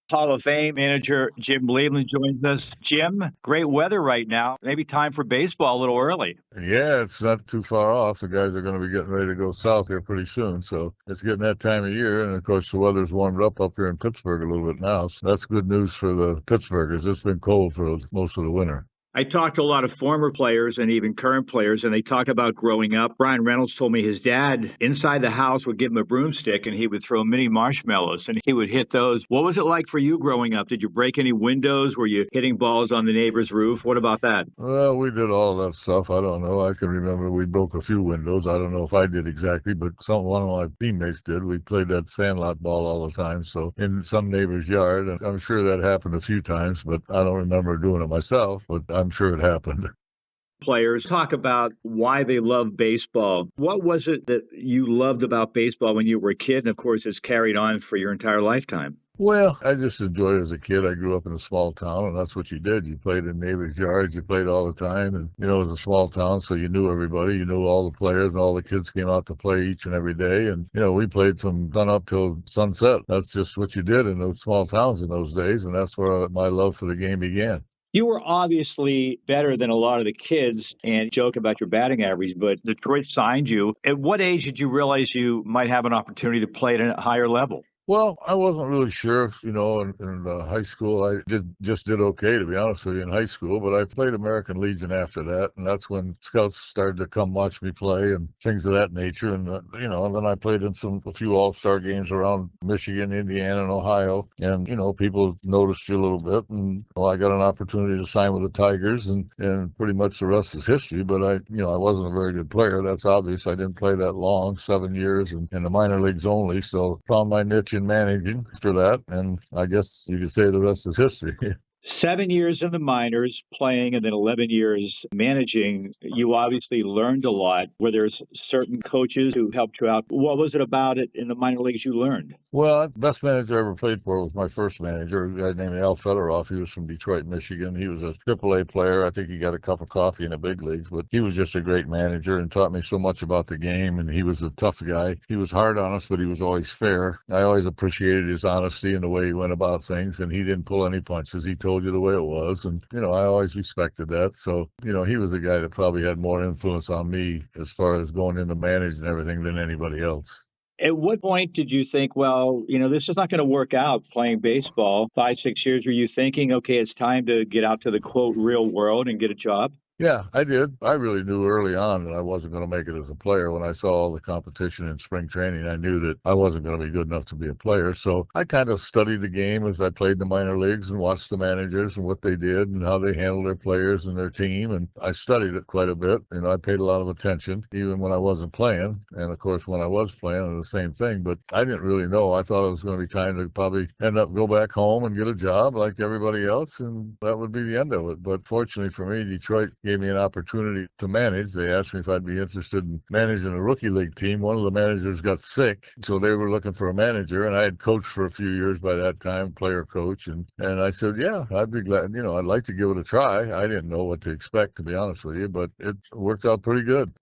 Hall of Fame manager Jim Leyland joins us. Jim, great weather right now. Maybe time for baseball a little early. Yeah, it's not too far off. The guys are going to be getting ready to go south here pretty soon. So it's getting that time of year. And of course, the weather's warmed up here in Pittsburgh a little bit now. So that's good news for the Pittsburghers. It's been cold for most of the winter. I talked to a lot of former players and even current players, and they talk about growing up. Brian Reynolds told me his dad inside the house would give him a broomstick and he would throw mini marshmallows and he would hit those. What was it like for you growing up? Did you break any windows? Were you hitting balls on the neighbor's roof? What about that? Well, we did all that stuff. I don't know. I can remember we broke a few windows. I don't know if I did exactly, but one of my teammates did. We played that sandlot ball all the time. So in some neighbor's yard, and I'm sure that happened a few times, but I don't remember doing it myself, but I'm sure it happened. Players talk about why they love baseball. What was it that you loved about baseball when you were a kid? And of course, it's carried on for your entire lifetime. Well, I just enjoyed it as a kid. I grew up in a small town, and that's what you did. You played in neighbors' yards. You played all the time, and it was a small town, so you knew everybody. You knew all the players, and all the kids came out to play each and every day. And we played from sun up till sunset. That's just what you did in those small towns in those days, and that's where my love for the game began. You were obviously better than a lot of the kids and joke about your batting average, but Detroit signed you. At what age did you realize you might have an opportunity to play at a higher level? Well, I wasn't really sure, in high school. I just did okay, to be honest with you, in high school. But I played American Legion after that, and that's when scouts started to come watch me play and things of that nature. And, and then I played in a few all-star games around Michigan, Indiana, and Ohio. And, people noticed you a little bit. And I got an opportunity to sign with the Tigers, and pretty much the rest is history. But I wasn't a very good player. That's obvious. I didn't play that long, 7 years in the minor leagues only. So found my niche in managing for that, and I guess you could say the rest is history. 7 years in the minors playing and then 11 years managing. You obviously learned a lot. Were there certain coaches who helped you out? What was it about it in the minor leagues you learned? Well, best manager I ever played for was my first manager, a guy named Al Federoff. He was from Detroit, Michigan. He was a AAA player. I think he got a cup of coffee in the big leagues, but he was just a great manager and taught me so much about the game, and he was a tough guy. He was hard on us, but he was always fair. I always appreciated his honesty and the way he went about things, and he didn't pull any punches. He told you the way it was, and I always respected that. So he was a guy that probably had more influence on me as far as going into managing everything than anybody else. At what point did you think, well, this is not going to work out playing baseball? 5, 6 years, were you thinking, okay, it's time to get out to the quote real world and get a job? Yeah, I did. I really knew early on that I wasn't going to make it as a player. When I saw all the competition in spring training, I knew that I wasn't going to be good enough to be a player. So I kind of studied the game as I played the minor leagues and watched the managers and what they did and how they handled their players and their team. And I studied it quite a bit. I paid a lot of attention, even when I wasn't playing. And of course, when I was playing, it was the same thing. But I didn't really know. I thought it was going to be time to probably go back home and get a job like everybody else. And that would be the end of it. But fortunately for me, Detroit gave me an opportunity to manage. They asked me if I'd be interested in managing a rookie league team. One of the managers got sick, so they were looking for a manager, and I had coached for a few years by that time, player coach, and I said, yeah, I'd be glad. I'd like to give it a try. I didn't know what to expect, to be honest with you, but it worked out pretty good.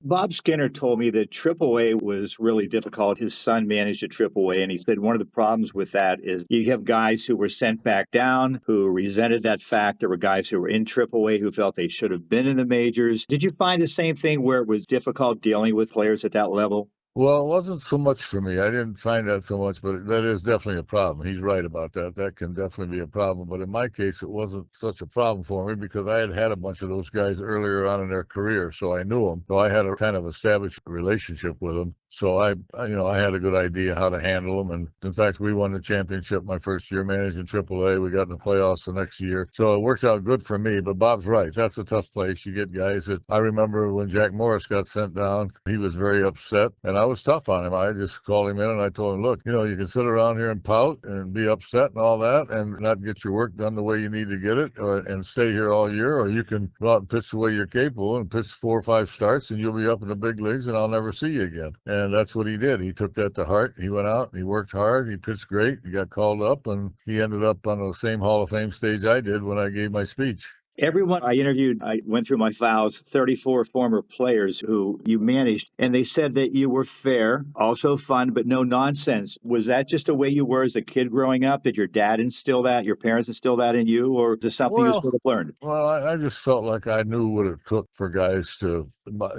Bob Skinner told me that AAA was really difficult. His son managed at AAA, and he said one of the problems with that is you have guys who were sent back down who resented that fact. There were guys who were in AAA who felt they should have been in the majors. Did you find the same thing where it was difficult dealing with players at that level? Well, it wasn't so much for me. I didn't find that so much, but that is definitely a problem. He's right about that. That can definitely be a problem. But in my case, it wasn't such a problem for me because I had a bunch of those guys earlier on in their career, so I knew them. So I had a kind of established relationship with them. So I had a good idea how to handle them. And in fact, we won the championship my first year managing AAA. We got in the playoffs the next year. So it worked out good for me. But Bob's right. That's a tough place. You get guys that I remember when Jack Morris got sent down, he was very upset. And I was tough on him. I just called him in and I told him, look, you can sit around here and pout and be upset and all that and not get your work done the way you need to get it and stay here all year. Or you can go out and pitch the way you're capable and pitch 4 or 5 starts and you'll be up in the big leagues and I'll never see you again. And that's what he did. He took that to heart. He went out, he worked hard, he pitched great, he got called up, and he ended up on the same Hall of Fame stage I did when I gave my speech. Everyone I interviewed, I went through my files, 34 former players who you managed, and they said that you were fair, also fun, but no nonsense. Was that just the way you were as a kid growing up? Did your dad instill that, your parents instill that in you, or is it something you Well, sort of learned? I just felt like I knew what it took for guys to.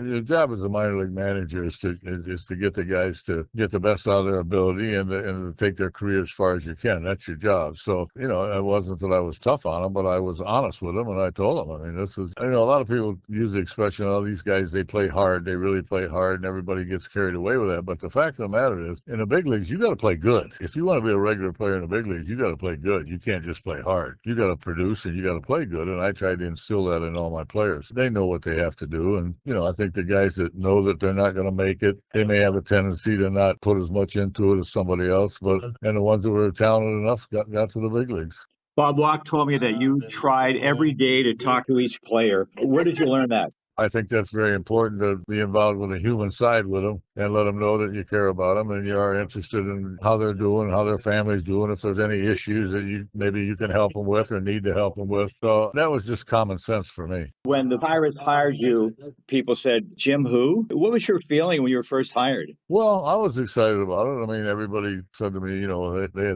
Your job as a minor league manager is to get the guys to get the best out of their ability and to take their career as far as you can. That's your job. So it wasn't that I was tough on them, but I was honest with them, and I told them. I mean, this is a lot of people use the expression, "Oh, these guys they play hard, they really play hard," and everybody gets carried away with that. But the fact of the matter is, in the big leagues, you got to play good. If you want to be a regular player in the big leagues, you got to play good. You can't just play hard. You got to produce and you got to play good. And I tried to instill that in all my players. They know what they have to do. And, I think the guys that know that they're not going to make it, they may have a tendency to not put as much into it as somebody else. And the ones that were talented enough got to the big leagues. Bob Walk told me that you tried every day to talk to each player. Where did you learn that? I think that's very important to be involved with the human side with them and let them know that you care about them and you are interested in how they're doing, how their family's doing, if there's any issues that maybe you can help them with or need to help them with. So that was just common sense for me. When the Pirates hired you, people said, Jim who? What was your feeling when you were first hired? Well, I was excited about it. I mean, everybody said to me, they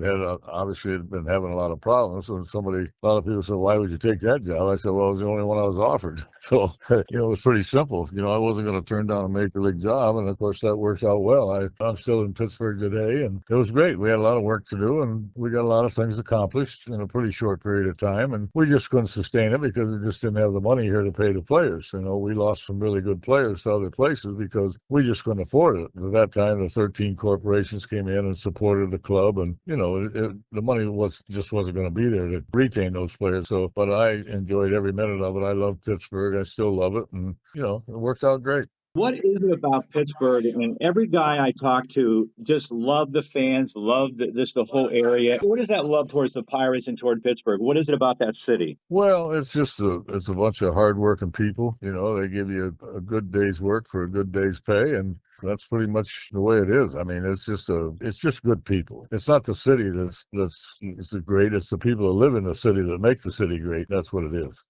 obviously had been having a lot of problems. And a lot of people said, why would you take that job? I said, well, it was the only one I was offered. So, it was pretty simple. I wasn't going to turn down a major league job. And of course, that worked out well. I'm still in Pittsburgh today, and it was great. We had a lot of work to do, and we got a lot of things accomplished in a pretty short period of time. And we just couldn't sustain it because we just didn't have the money here to pay the players. We lost some really good players to other places because we just couldn't afford it. At that time, the 13 corporations came in and supported the club, and the money wasn't going to be there to retain those players. So, but I enjoyed every minute of it. I love Pittsburgh. I still love it, and it worked out great. What is it about Pittsburgh? And every guy I talk to just love the fans, love the whole area. What is that love towards the Pirates and toward Pittsburgh? What is it about that city? It's just it's a bunch of hardworking people. They give you a good day's work for a good day's pay, and that's pretty much the way it is. I mean, it's just good people. It's not the city that's the great. It's the people that live in the city that make the city great. That's what it is.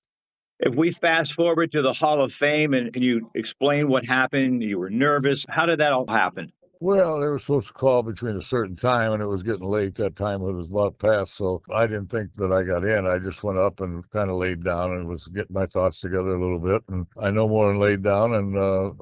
If we fast forward to the Hall of Fame, and can you explain what happened? You were nervous. How did that all happen? Well, they were supposed to call between a certain time, and it was getting late. That time it was about past, so I didn't think that I got in. I just went up and kind of laid down and was getting my thoughts together a little bit. And I no more than laid down, and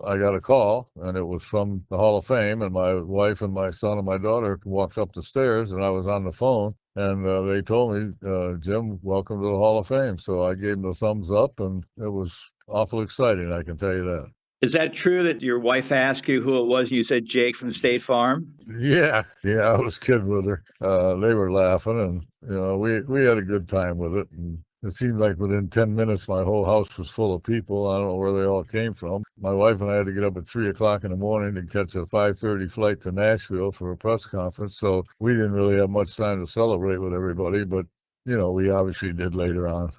I got a call, and it was from the Hall of Fame. And my wife and my son and my daughter walked up the stairs, and I was on the phone. And they told me, Jim, welcome to the Hall of Fame. So I gave them the thumbs up, and it was awful exciting, I can tell you that. Is that true that your wife asked you who it was and you said Jake from State Farm? Yeah, I was kidding with her. They were laughing, and we had a good time with it. And it seemed like within 10 minutes, my whole house was full of people. I don't know where they all came from. My wife and I had to get up at 3 o'clock in the morning to catch a 5:30 flight to Nashville for a press conference. So we didn't really have much time to celebrate with everybody, but we obviously did later on.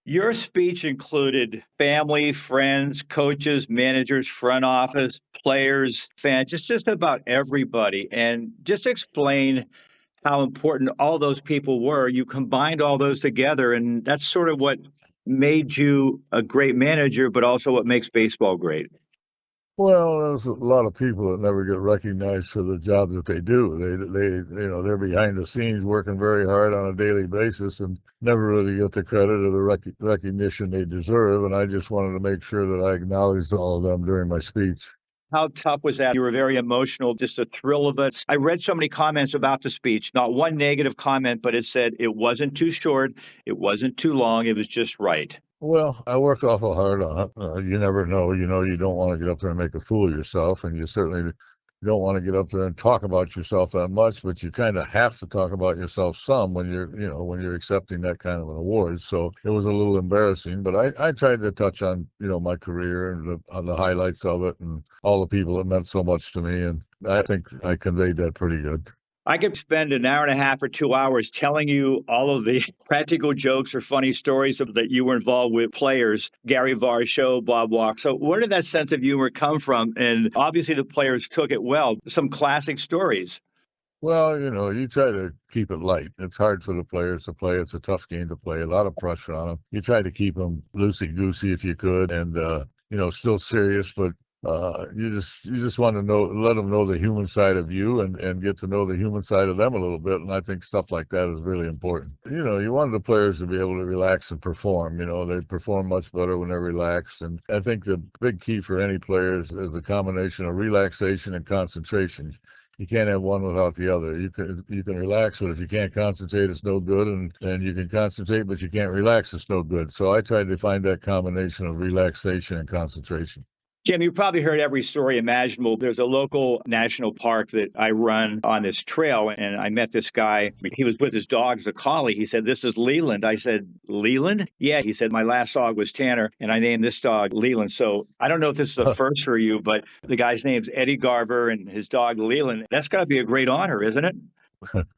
Your speech included family, friends, coaches, managers, front office, players, fans, just about everybody. And just explain how important all those people were. You combined all those together, and that's sort of what made you a great manager, but also what makes baseball great. Well, there's a lot of people that never get recognized for the job that they do. They're behind the scenes working very hard on a daily basis and never really get the credit or the recognition they deserve. And I just wanted to make sure that I acknowledged all of them during my speech. How tough was that? You were very emotional, just a thrill of it. I read so many comments about the speech, not one negative comment, but it said it wasn't too short, it wasn't too long, it was just right. Well, I worked awful hard on it. You never know. You don't want to get up there and make a fool of yourself, and you certainly don't want to get up there and talk about yourself that much, but you kind of have to talk about yourself some when you're accepting that kind of an award. So it was a little embarrassing, but I tried to touch on, my career and on the highlights of it and all the people that meant so much to me. And I think I conveyed that pretty good. I could spend an hour and a half or 2 hours telling you all of the practical jokes or funny stories that you were involved with players, Gary Varsho, Bob Walk. So where did that sense of humor come from? And obviously the players took it well. Some classic stories. Well, you try to keep it light. It's hard for the players to play. It's a tough game to play. A lot of pressure on them. You try to keep them loosey-goosey if you could, and still serious, but you just want to let them know the human side of you, and get to know the human side of them a little bit. And I think stuff like that is really important. You want the players to be able to relax and perform. They perform much better when they're relaxed. And I think the big key for any players is a combination of relaxation and concentration. You can't have one without the other. You can relax, but if you can't concentrate, it's no good. And you can concentrate, but you can't relax, it's no good. So I tried to find that combination of relaxation and concentration. Jim, you probably heard every story imaginable. There's a local national park that I run on this trail, and I met this guy. He was with his dog as a collie. He said, "This is Leyland." I said, "Leyland?" Yeah, he said, "My last dog was Tanner, and I named this dog Leyland." So I don't know if this is a first for you, but the guy's name's Eddie Garver and his dog Leyland. That's got to be a great honor, isn't it?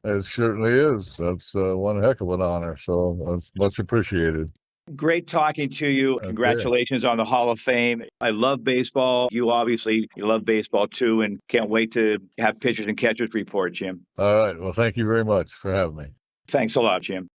It certainly is. That's one heck of an honor. So that's much appreciated. Great talking to you. Okay. Congratulations on the Hall of Fame. I love baseball. You love baseball too, and can't wait to have pitchers and catchers report, Jim. All right. Well, thank you very much for having me. Thanks a lot, Jim.